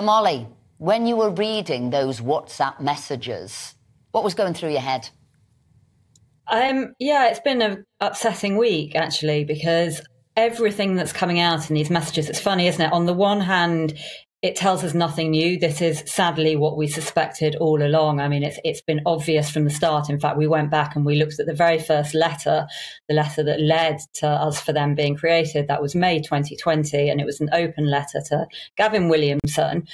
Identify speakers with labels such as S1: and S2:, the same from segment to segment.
S1: Molly, when you were reading those WhatsApp messages, what was going through your head?
S2: Yeah, it's been an upsetting week, actually, because everything that's coming out in these messages, it's funny, isn't it? On the one hand, it tells us nothing new. This is sadly what we suspected all along. I mean, it's been obvious from the start. In fact, we went back and we looked at the very first letter, the letter that led to us for them being created. That was May 2020, and it was an open letter to Gavin Williamson,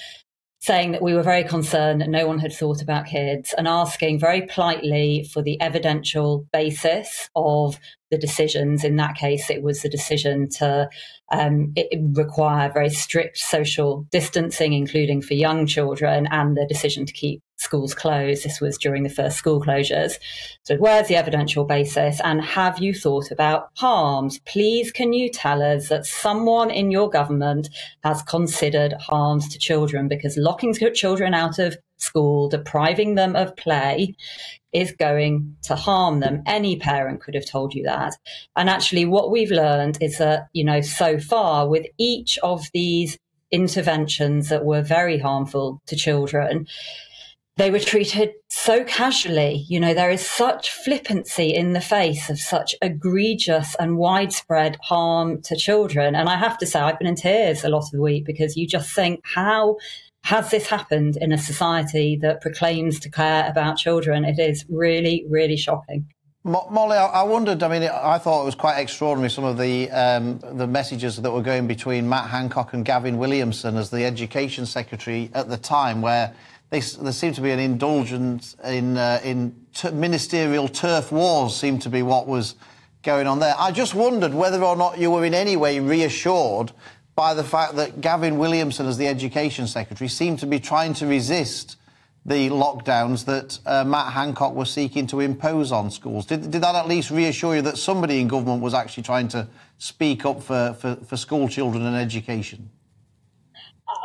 S2: saying that we were very concerned that no one had thought about kids and asking very politely for the evidential basis of the decisions. In that case, it was the decision to require very strict social distancing, including for young children, and the decision to keep schools closed. This was during the first school closures. So where's the evidential basis? And have you thought about harms? Please, can you tell us that someone in your government has considered harms to children? Because locking children out of school, depriving them of play, is going to harm them. Any parent could have told you that. And actually what we've learned is that, so far with each of these interventions that were very harmful to children, they were treated so casually. There is such flippancy in the face of such egregious and widespread harm to children. And I have to say, I've been in tears a lot of the week, because you just think, how has this happened in a society that proclaims to care about children? It is really, really shocking.
S3: Molly, I wondered, I thought it was quite extraordinary, some of the messages that were going between Matt Hancock and Gavin Williamson as the Education Secretary at the time, where there seemed to be an indulgence in ministerial turf wars, seemed to be what was going on there. I just wondered whether or not you were in any way reassured by the fact that Gavin Williamson, as the Education Secretary, seemed to be trying to resist the lockdowns that Matt Hancock was seeking to impose on schools. Did that at least reassure you that somebody in government was actually trying to speak up for school children and education?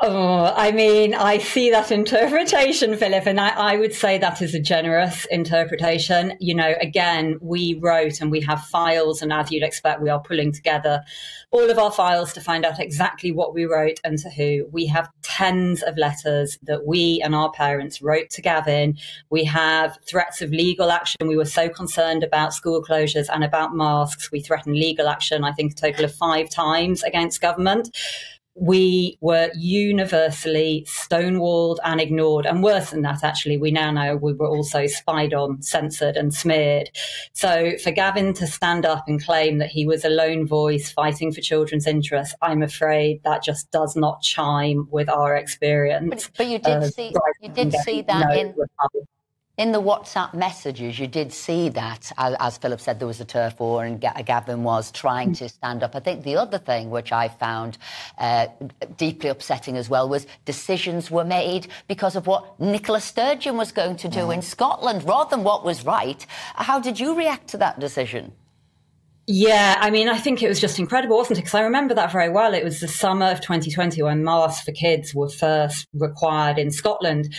S2: Oh, I see that interpretation, Philip, and I would say that is a generous interpretation. Again, we wrote and we have files, and as you'd expect, we are pulling together all of our files to find out exactly what we wrote and to who. We have tens of letters that we and our parents wrote to Gavin. We have threats of legal action. We were so concerned about school closures and about masks. We threatened legal action, I think, a total of 5 times against government. We were universally stonewalled and ignored. And worse than that, actually, we now know we were also spied on, censored and smeared. So for Gavin to stand up and claim that he was a lone voice fighting for children's interests, I'm afraid that just does not chime with our experience.
S1: But you did see that in the WhatsApp messages, you did see that, as Philip said, there was a turf war and Gavin was trying to stand up. I think the other thing which I found deeply upsetting as well was decisions were made because of what Nicola Sturgeon was going to do in Scotland rather than what was right. How did you react to that decision?
S2: Yeah, I think it was just incredible, wasn't it? Because I remember that very well. It was the summer of 2020 when masks for kids were first required in Scotland.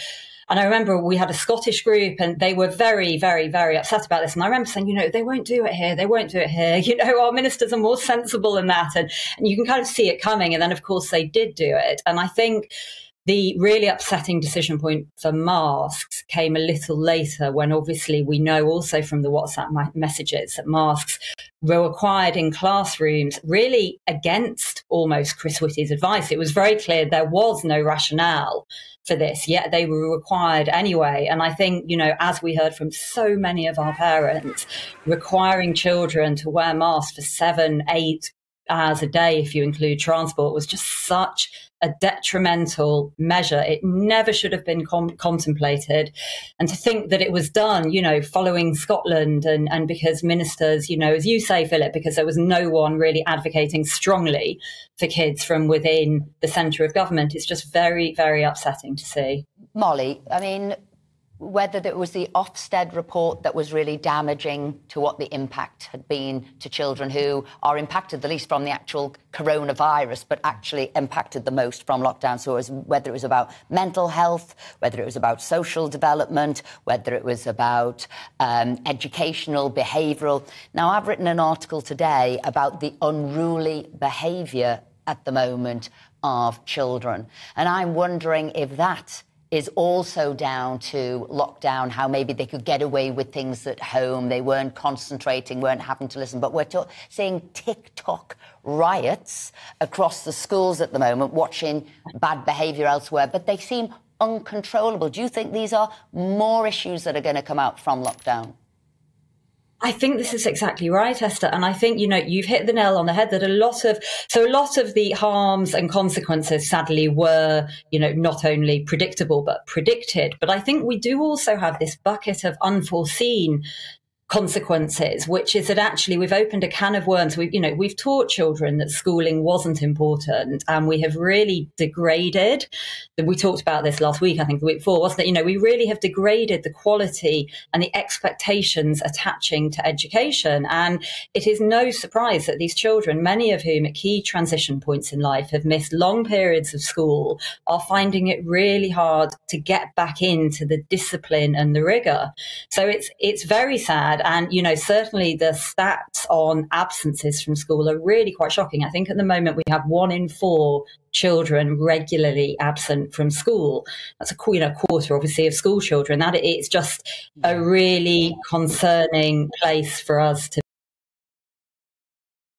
S2: And I remember we had a Scottish group and they were very, very, very upset about this. And I remember saying, they won't do it here. They won't do it here. Our ministers are more sensible than that. And you can kind of see it coming. And then, of course, they did do it. And I think the really upsetting decision point for masks came a little later, when obviously we know also from the WhatsApp messages that masks were required in classrooms, really against almost Chris Whitty's advice. It was very clear there was no rationale for this, yet they were required anyway. And I think, as we heard from so many of our parents, requiring children to wear masks for 7, 8 hours a day, if you include transport, was just such a detrimental measure. It never should have been contemplated. And to think that it was done, following Scotland and because ministers, as you say, Philip, because there was no one really advocating strongly for kids from within the centre of government, is just very, very upsetting to see.
S1: Molly, whether it was the Ofsted report that was really damaging to what the impact had been to children who are impacted the least from the actual coronavirus, but actually impacted the most from lockdown. So whether it was about mental health, whether it was about social development, whether it was about educational, behavioural. Now, I've written an article today about the unruly behaviour at the moment of children. And I'm wondering if that is also down to lockdown, how maybe they could get away with things at home. They weren't concentrating, weren't having to listen. But we're seeing TikTok riots across the schools at the moment, watching bad behaviour elsewhere, but they seem uncontrollable. Do you think these are more issues that are going to come out from lockdown?
S2: I think this is exactly right, Esther. And I think, you know, you've hit the nail on the head that a lot of the harms and consequences, sadly, were, you know, not only predictable, but predicted. But I think we do also have this bucket of unforeseen consequences, which is that actually we've opened a can of worms. We've taught children that schooling wasn't important, and we have really degraded. We talked about this last week, I think the week before, wasn't it? You know, we really have degraded the quality and the expectations attaching to education. And it is no surprise that these children, many of whom at key transition points in life have missed long periods of school, are finding it really hard to get back into the discipline and the rigor. So it's very sad. And, you know, certainly the stats on absences from school are really quite shocking. I think at the moment we have 1 in 4 children regularly absent from school. That's a quarter, obviously, of school children. That it's just a really concerning place for us to